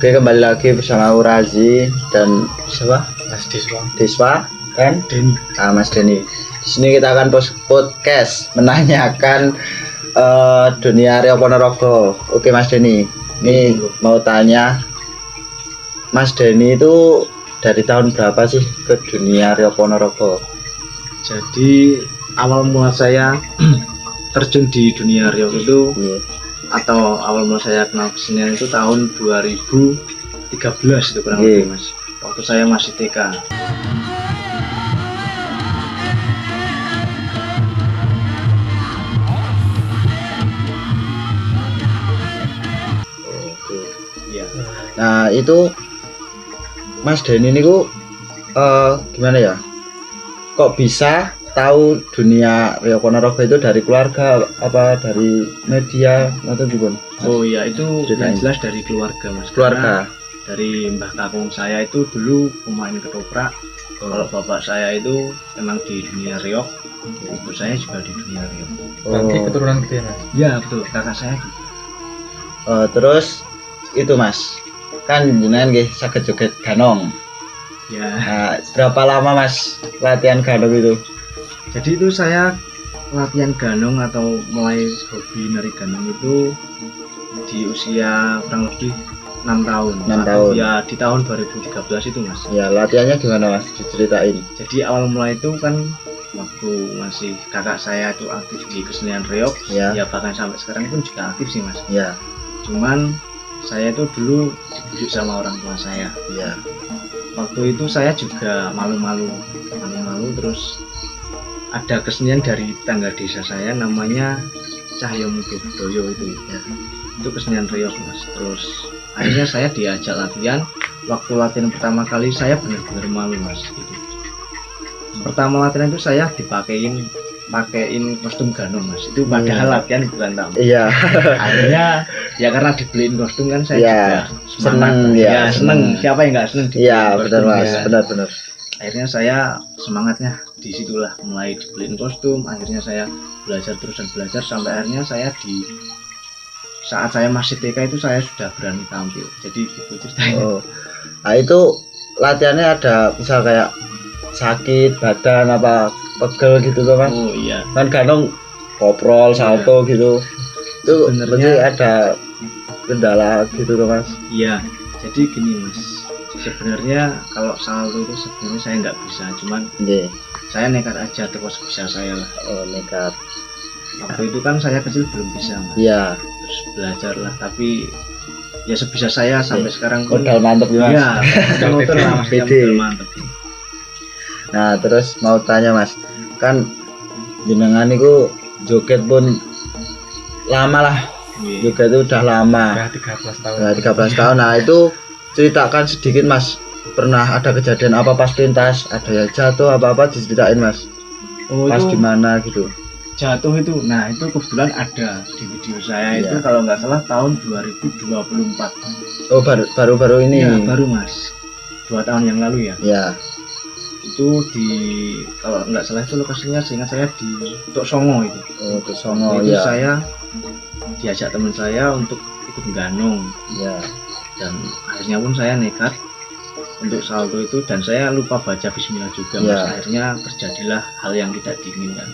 Oke, kembali lagi bersama aku Razi dan siapa? Mas Diswa Deswa dan Denny. Mas Denny. Di sini kita akan podcast menanyakan dunia Rio Ponorogo. Oke Mas Denny, ini mau tanya Mas Denny itu dari tahun berapa sih ke dunia Rio Ponorogo? Jadi awal mula saya terjun di dunia Riok itu atau awal mula saya kenal kesenian itu tahun 2013 itu kurang lebih Mas. Waktu saya masih TK. Iya. Nah itu Mas Denny ini gimana ya? Kok bisa tahu dunia Rio Ponorogo itu dari keluarga apa dari media atau gimana? Oh iya, itu Ceritain. yang jelas dari keluarga Mas. Keluarga. Karena dari mbah kakung saya itu dulu pemain ketoprak. Kalau bapak saya itu emang di dunia Riok, ibu saya juga di dunia Riok. Berarti keturunan gitu ya Mas? Ya betul, kakak saya juga. Terus itu Mas, kan jenengan nggih saged joget ganong. Ya. Nah, berapa lama Mas latihan ganong itu? Jadi itu saya latihan ganong atau mulai hobi nari ganong itu di usia kurang lebih 6 tahun. 6 tahun. Ya di tahun 2013 itu Mas. Ya latihannya gimana Mas? Diceritain. Jadi awal mulai itu kan waktu masih kakak saya itu aktif di kesenian reog, Ya. ya bahkan sampai sekarang pun juga aktif sih Mas. Ya, Cuman saya itu dulu dibujuk sama orang tua saya. ya. Waktu itu saya juga malu-malu terus ada kesenian dari tetangga desa saya namanya Cahyo Mudoyo itu ya. Itu kesenian reog Mas. Terus akhirnya saya diajak latihan. Waktu latihan pertama kali saya benar-benar malu Mas gitu. Pertama latihan itu saya pakein kostum ganong Mas. Itu padahal latihan bulan tahun. Iya. Akhirnya ya karena dibeliin kostum kan saya Iya, juga semangat. seneng, ya, Ya, seneng. seneng. Siapa yang nggak seneng dibeliin Iya, benar kostum, Mas, ya. benar. Akhirnya saya semangatnya disitulah mulai dibeliin kostum. Akhirnya saya belajar terus dan belajar sampai akhirnya saya di saat saya masih TK itu saya sudah berani tampil. Jadi gitu ceritanya. Oh. Nah, itu latihannya ada misal kayak sakit badan apa pegel gitu tuh Mas. Oh iya. Kan ganong koprol salto gitu. Itu Sebenarnya- berarti ada kendala gitu tuh Mas. Iya. Jadi gini Mas. Sebenarnya kalau salto itu sebenarnya saya nggak bisa, cuman Nggih. saya nekat aja terus bisa saya lah. Oh, nekat. Waktu itu kan saya kecil belum bisa Mas. Iya, Terus belajar lah, tapi ya sebisa saya sampai sekarang pun. modal mantep ya Mas. Iya, motor lah Mas, ya, Pede. modal mantep. Nah, terus mau tanya Mas, kan jenengan itu joget pun lama lah. Iya. Joget itu udah lama. Udah 13 tahun. Nah, 13 tahun. Nah, itu ceritakan sedikit Mas. Pernah ada kejadian apa pas pentas? Ada yang jatuh apa-apa diceritain Mas. Oh, Pas itu di mana gitu. jatuh itu. Nah, itu kebetulan ada di video saya Iya. itu kalau nggak salah tahun 2024. Oh, baru ini. Iya, baru Mas. 2 tahun yang lalu ya. Ya. Itu di kalau nggak salah itu lokasinya seingat saya di Tok Songo itu. Oh, ke sono Itu ya. saya diajak teman saya untuk ikut ganong Ya. dan akhirnya pun saya nekat untuk salto itu dan saya lupa baca bismillah juga Mas. Ya. Akhirnya terjadilah hal yang tidak diinginkan.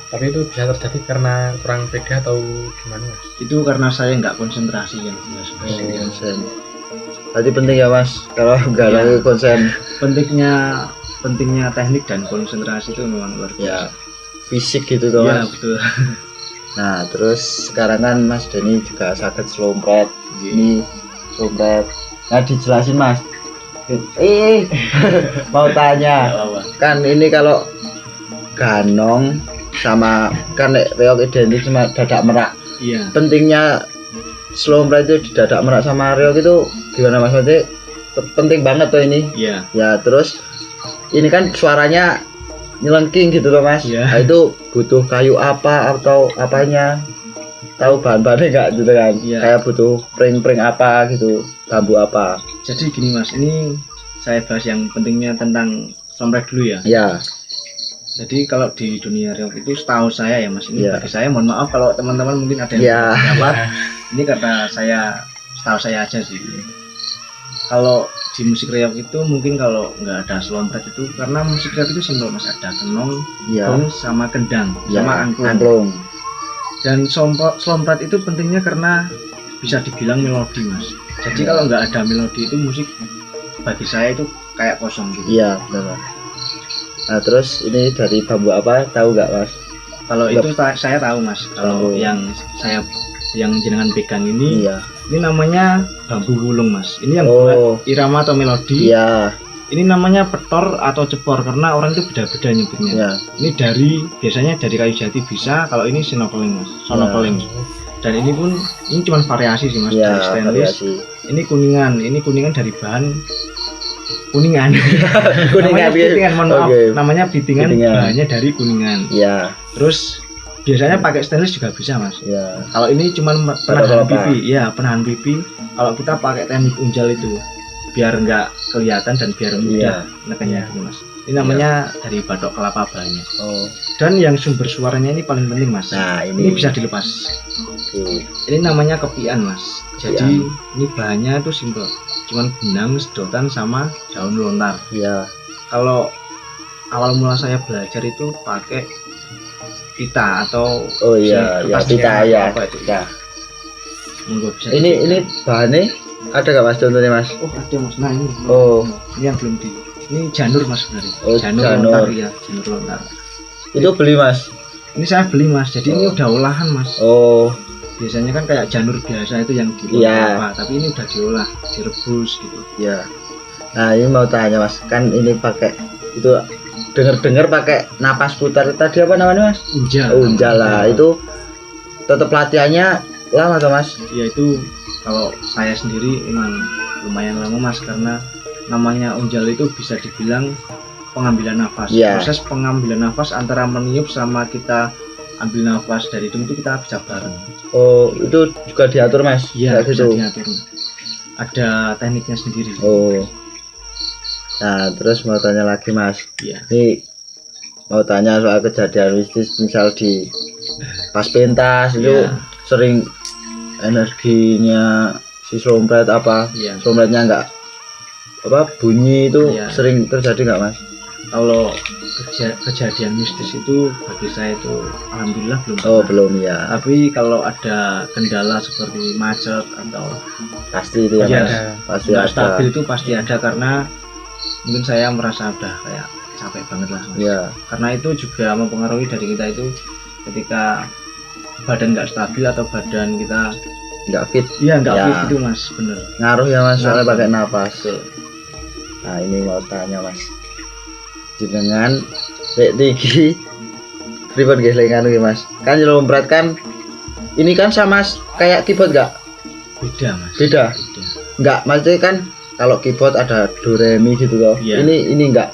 Tapi itu bisa terjadi karena kurang pede atau gimana Mas? Itu karena saya nggak konsentrasi yang jelas Mas. Konsen. Tadi penting ya Mas. Kalau nggak Iya. lagi konsen pentingnya teknik dan konsentrasi itu memang luar biasa. ya fisik gitu tuh Iya, Mas. betul. Nah, terus sekarang kan Mas Denny juga sakit slompret. Iya. Ini slompret. Nah, dijelasin Mas. Mau Nggak tanya. apa-apa. Kan ini kalau ganong sama kan reog identik sama dadak merak. Iya. Pentingnya slompret itu di dadak merak sama reog itu gimana Mas? Maksudnya penting banget tuh ini. Iya. Ya, terus ini kan suaranya nyelengking gitu loh Mas. Iya. Nah, itu butuh kayu apa atau apanya? Tahu bahan-bahannya nggak gitu kan? Iya. Kayak butuh pring-pring apa gitu, bambu apa? Jadi gini Mas, ini saya bahas yang pentingnya tentang slompret dulu ya. Ya, Jadi kalau di dunia reog itu setahu saya ya Mas, ini Iya. bagi saya mohon maaf kalau teman-teman mungkin ada yang Iya. dapat. Ini karena setahu saya aja sih. Kalau di musik reog itu mungkin kalau nggak ada slompret itu karena musik reog itu simpel mas, ada kenong, Iya. gong sama kendang Ya, sama angklung. angklung. Dan slompret itu pentingnya karena bisa dibilang melodi mas. Jadi kalau nggak ada melodi itu musik bagi saya itu kayak kosong gitu. Iya, benar. Nah, terus ini dari bambu apa? Tahu nggak, Mas? Kalau itu saya tahu mas. Kalau yang jenengan pegang ini, Iya. ini namanya bambu wulung mas. Ini yang Oh. buat irama atau melodi. Iya, Ini namanya petor atau cepor karena orang itu beda-beda nyebutnya. iya. Ini biasanya dari kayu jati bisa. Kalau ini sinokeling mas, sonokeling. Dan ini pun ini cuma variasi sih mas, dari Iya, stainless. variasi. Ini kuningan dari bahan kuningan. Kuningan, namanya bitingan, mohon maaf. Oke. Namanya bitingan, Bitingan. bahannya dari kuningan. Iya, Terus biasanya pakai stainless juga bisa mas. iya. Kalau ini cuma penahan kelapa. pipi, ya penahan pipi. Kalau kita pakai teknik unjal itu, biar nggak kelihatan dan biar mudah nekannya gitu mas. Ini namanya dari batok kelapa bahannya. Oh, Dan yang sumber suaranya ini paling penting mas. nah Ini ini bisa dilepas. Oke. Ini namanya kepian mas. Jadi ini bahannya itu simpel, cuman benang, sedotan sama daun lontar. Iya, Kalau awal mula saya belajar itu pakai pita atau oh iya, ya kertas pita cetak ya. apa itu. Ya. Monggo bisa Ini dipegang. bahannya ada nggak, Mas, contohnya, Mas? Oh ada mas, nah ini Oh, ini yang belum di, ini janur mas sebenarnya. Oh, janur janur. lontar ya, janur lontar. itu beli, Mas. Ini saya beli mas, jadi ini Oh. udah olahan mas. Oh, Biasanya kan kayak janur biasa itu yang di Iya. tapi ini udah diolah, direbus gitu. ya. Nah, ini mau tanya, Mas. Kan ini pakai itu dengar-dengar pakai napas putar tadi apa namanya, Mas? Unjal. Unjal lah. Itu tetap latihannya lama tuh, Mas. Ya itu kalau saya sendiri emang lumayan lama mas, karena namanya unjal itu bisa dibilang pengambilan nafas. Iya. Proses pengambilan nafas antara meniup sama kita ambil nafas dari hidung itu kita bisa bareng. Oh, itu juga diatur, Mas. Iya, Kayak bisa gitu. diatur. Ada tekniknya sendiri. Oh. Nah, terus mau tanya lagi, Mas. Iya. Ini mau tanya soal kejadian mistis, misal di pas pentas itu Iya. sering energinya si slompret apa Iya. slompretnya enggak apa bunyi itu Iya. sering terjadi nggak, Mas? Kalau kejadian mistis itu bagi saya itu alhamdulillah belum Oh, pernah. belum ya. Tapi kalau ada kendala seperti macet atau Pasti itu ya, Iya, Mas. Pasti nggak ada. stabil itu pasti ada, karena mungkin saya merasa udah kayak capek banget lah mas. Iya. Karena itu juga mempengaruhi dari kita itu ketika badan nggak stabil atau badan kita Nggak fit. nggak Ya. fit itu mas, bener. Ngaruh ya, Mas, soalnya Ngaruh. pakai napas. Nah, ini mau tanya, Mas. Jenengan lek niki pripun nggih lek nganu nggih, Mas? Kan slompret kan ini kan sama kayak keyboard nggak? Beda mas. Beda. Beda. Nggak, maksudnya kan kalau keyboard ada do re mi gitu loh. Iya. Ini nggak.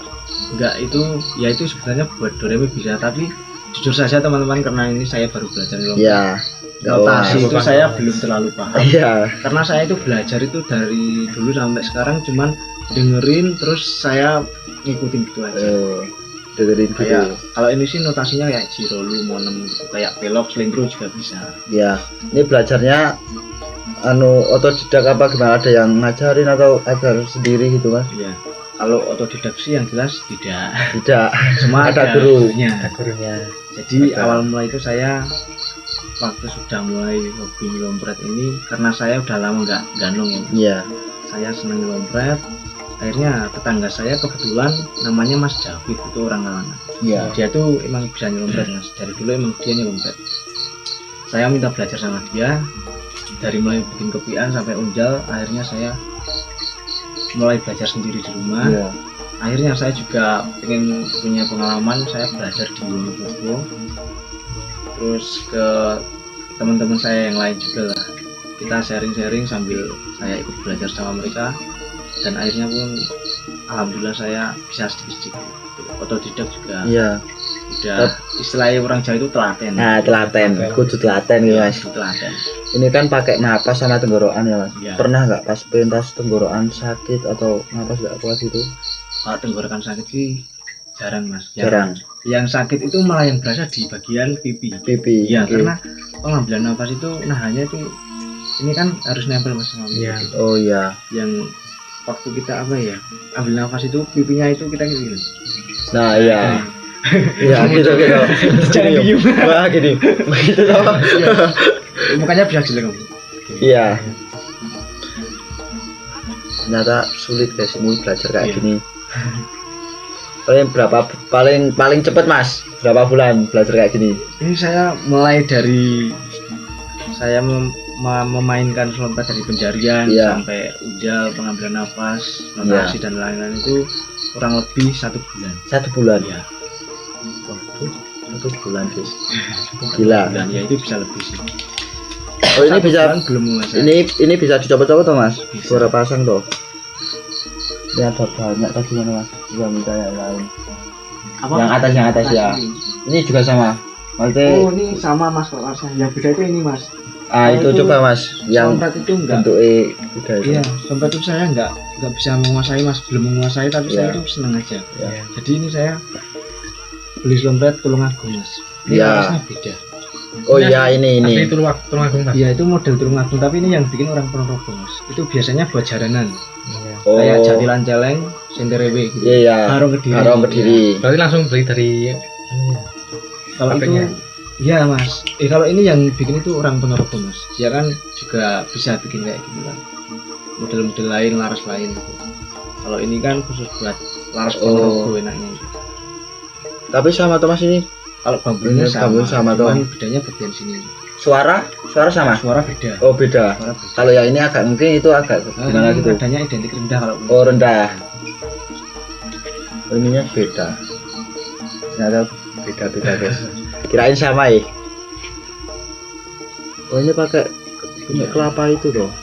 Nggak, itu ya itu sebenarnya buat doremi bisa, tapi jujur saja teman-teman, karena ini saya baru belajar loh. Ya. Notasi Oh, itu paham. saya belum terlalu paham. Iya. Karena saya itu belajar itu dari dulu sampai sekarang cuman dengerin terus saya ngikutin gitu aja. Dengerin gitu. Kayak kalau ini sih notasinya kayak Jirolu, Monem gitu, kayak pelok, slingro juga bisa. Ya. Ini belajarnya otodidak apa gimana, ada yang ngajarin atau ajar sendiri gitu, Mas? Iya. Kalau otodidak sih yang jelas tidak. Tidak. Semua Ada ada guru. gurunya. Ada gurunya. Jadi Ada. awal mulai itu saya waktu sudah mulai hobi ngelompret ini, karena saya udah lama nggak ganong ya. Iya. Saya seneng ngelompret. Akhirnya tetangga saya kebetulan namanya Mas David, itu orang Kalangan. Iya. Dia tuh emang bisa nyelompret mas, dari dulu emang dia nyelompret. Saya minta belajar sama dia, dari mulai bikin kepian sampai unjal. Akhirnya saya mulai belajar sendiri di rumah. Iya. Akhirnya saya juga pengen punya pengalaman, saya belajar di Wonosobo, terus ke teman-teman saya yang lain juga lah, kita sharing-sharing sambil saya ikut belajar sama mereka. Dan akhirnya pun alhamdulillah saya bisa sedikit-sedikit otodidak juga. Iya. Udah istilahnya orang Jawa itu telaten. Nah, telaten, kudu telaten gitu, Mas. Itu telaten. Ini kan pakai napas sama tenggorokan ya, Mas. Iya. Pernah nggak pas pentas tenggorokan sakit atau napas nggak kuat gitu? Kalau tenggorokan sakit sih jarang mas. Jarang. Yang sakit itu malah yang berasa di bagian pipi. Pipi. Iya, oke. karena pengambilan nafas itu nahannya itu ini kan harus nempel mas sama pipi. Iya. Oh iya. Yang waktu kita apa ya, ambil nafas itu pipinya itu kita gini. Nah iya. Iya gitu. Jangan diem. Wah gini. Begitu toh. Mukanya bisa jelek kamu. Iya. Ternyata sulit guys ini belajar kayak Iya. gini. Paling cepat Mas? Berapa bulan belajar kayak gini? Ini saya mulai dari saya memainkan slompet dari pencarian Iya. sampai ujal, pengambilan nafas, notasi dan lain-lain itu kurang lebih 1 bulan. 1 bulan. Iya. Waduh, 1 bulan guys. Gila. Dan ya itu bisa lebih sih. Oh ini 1 bisa bulan belum menguasai. ini bisa dicopot-copot toh Mas? Bisa. Suara pasang toh. Ini ada banyak tadi mana Mas? Juga minta yang lain. Yang atas ya. Ini juga sama. Maksudnya Oh ini sama Mas kalau rasanya. Yang beda itu ini Mas. itu itu coba Mas yang Slompet itu enggak. bentuknya beda itu. Iya, slompet itu saya enggak bisa menguasai Mas, belum menguasai tapi Iya. saya itu seneng aja. Iya. Jadi ini saya beli slompet Tulungagung Mas. Ini Iya. larasnya beda. Oh iya ini. Asli Tulungagung Mas. Iya itu model Tulungagung tapi ini yang bikin orang Ponorogo Mas. Itu biasanya buat jaranan. Iya. Oh. Kayak Jatilan Celeng, Senterewe gitu. Iya. Harong Kediri. Harong Kediri. Berarti langsung beli dari Kalau itu Pakainya. iya Mas. Kalau ini yang bikin itu orang Ponorogo Mas. Dia kan juga bisa bikin kayak gitu kan. Model-model lain, laras lain gitu. Kalau ini kan khusus buat laras Oh. Ponorogo enaknya. Tapi sama Thomas ini Kalau bambunya Ini bambu sama toh. cuman bedanya bagian sini. suara sama. Suara beda. Oh beda. Suara beda. Kalau yang ini agak mungkin itu agak gimana Ini gitu. nadanya identik rendah kalau Oh rendah. Oh, ininya beda. Ternyata beda guys. Kirain sama ya. Oh ini pakai punya kelapa itu toh.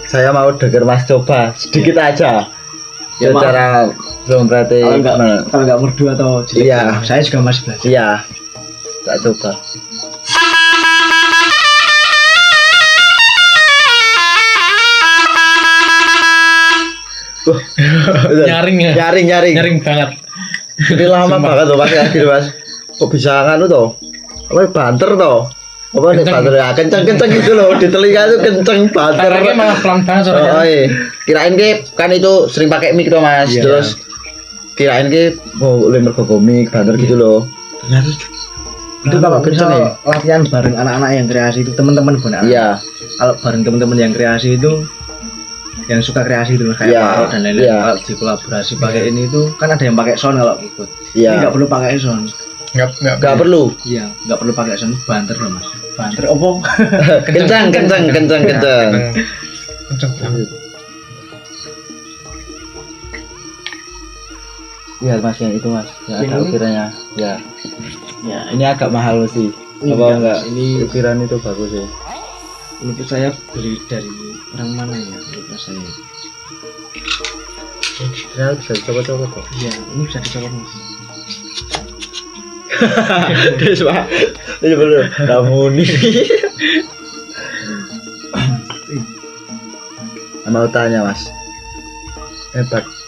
Saya mau dengar Mas coba sedikit aja. Ya, maaf. Cara belum berarti kalau nggak merdu atau jelek. Iya. Saya juga masih belajar. Iya. Tak coba. nyaring ya. Nyaring. Nyaring banget. Ini lama banget loh Mas kayak gini Mas. Kok bisa nganu toh? Apa banter toh? Apa nih Kenceng. banter ya? Kenceng gitu loh di telinga itu kenceng banter. Tangannya malah pelan banget Oh, soalnya. iya. Kirain ke kan itu sering pakai mic toh Mas. Iya. Terus kirain ke mau oleh mergo mic banter gitu loh. Ternyata Itu kalau kenceng ya. misal latihan bareng anak-anak yang kreasi itu teman-teman bukan anak. Iya. Kalau bareng teman-teman yang kreasi itu yang suka kreasi itu kayak Iya, Paro dan lain-lain. iya. Kalau di kolaborasi pakai ini itu kan ada yang pakai sound kalau ikut. Ini Iya. nggak perlu pakai sound. Enggak perlu. Iya, nggak perlu pakai sound, banter loh Mas. Banter opo? Kenceng. Kenceng banget. Iya Mas yang itu Mas. Yang Yang ada ini? ukirannya. Ya. Ya, Ini agak mahal sih. Ini Apa enggak, enggak? Mas. Ini- Ukiran itu bagus ya. ini tuh saya beli dari orang mana ya? Lupa saya. Ya bisa coba-coba kok. Iya, ini bisa dicoba Mas. Terus Pak. Ini belum. Namun ini. Mau tanya Mas.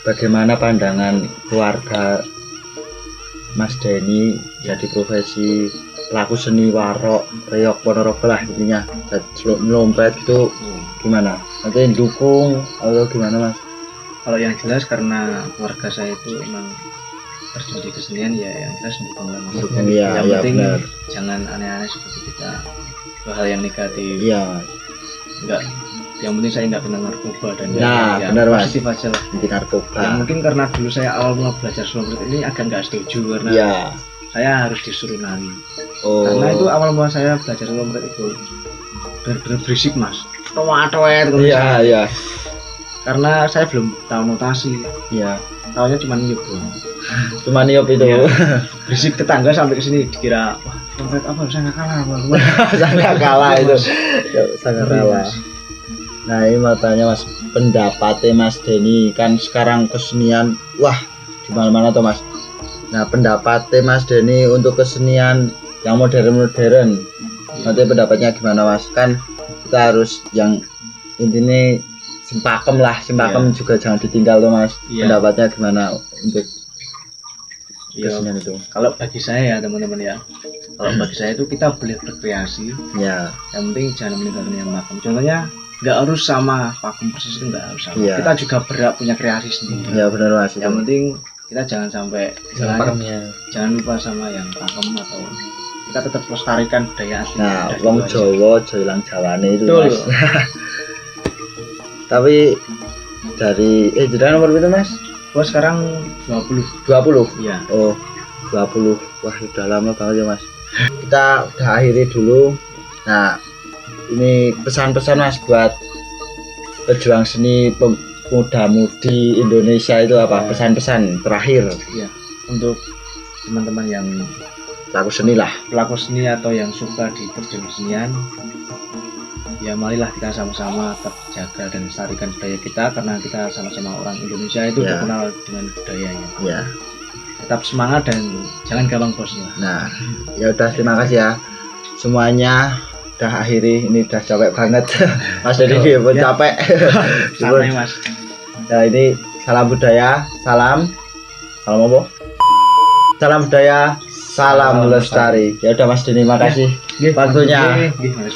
Bagaimana pandangan keluarga Mas Denny jadi profesi pelaku seni warok, reok, ponorogo lah intinya. Melompet itu gimana? Nanti dukung atau gimana Mas? Kalau yang jelas karena keluarga saya itu emang terjun di kesenian ya yang jelas mendukung lah Mas. Mendukung, iya, Yang iya, penting benar. jangan aneh-aneh seperti kita hal yang negatif. Iya, Enggak. Yang penting saya nggak kena narkoba dan Nah, ya, benar, Mas. positif aja lah. anti narkoba. Ya mungkin karena dulu saya awal mula belajar slompet ini agak nggak setuju karena Iya. saya harus disuruh nari. Oh. Karena itu awal mula saya belajar slompet itu benar-benar berisik Mas. Toat-toat terus. Iya, iya. Karena saya belum tahu notasi. Iya. Tahunya cuma niup doang. Cuma niup itu. Iya. Berisik tetangga sampai ke sini dikira wah slompet apa saya nggak kalah Bang." Sangat kalah itu. Ya, sangat Ngeri, kalah. Mas. Nah ini mau tanya Mas, pendapatnya Mas Denny kan sekarang kesenian, wah di mana-mana tuh Mas. Nah pendapatnya Mas Denny untuk kesenian yang modern-modern, nanti pendapatnya gimana Mas? Kan kita harus yang intinya simpakem lah, simpakem juga jangan ditinggal tuh Mas. Iya. Pendapatnya gimana untuk Iya. kesenian itu? Kalau bagi saya ya teman-teman ya, kalau bagi saya itu kita boleh berkreasi, Ya, yang penting jangan meninggalkan yang makam. Contohnya nggak harus sama pakem persis, itu nggak harus sama. Iya. Kita juga berhak punya kreasi sendiri. Ya benar Mas. Yang penting kita jangan sampai Yang istilahnya, pakemnya. jangan lupa sama yang pakem, atau kita tetap lestarikan budaya asli. Nah, dari wong luar. Jawa aja ilang Jawane itu Betul. Mas. Tapi dari jenengan nomor berapa Mas? Gua sekarang 20. 20. Iya. Oh, 20. Wah, udah lama banget ya, Mas. Kita udah akhiri dulu. Nah, ini pesan-pesan Mas buat pejuang seni pemuda-mudi Indonesia itu apa? Ya. Pesan-pesan terakhir Iya. Untuk teman-teman yang pelaku seni lah. pelaku seni atau yang suka di terjun kesenian, ya marilah kita sama-sama tetap jaga dan lestarikan budaya kita, karena kita sama-sama orang Indonesia itu Ya. terkenal dengan budayanya. Ya. Tetap semangat dan jangan gampang bosan lah. Nah, ya udah terima kasih ya. Semuanya udah akhiri, ini udah capek banget. Mas Dedi pun Ya. capek. Santai Mas. Nah, ini salam budaya, salam apa? Salam budaya, salam Salam lestari. Ya udah Mas Deni, makasih Nggih, waktunya. Nggih, Mas.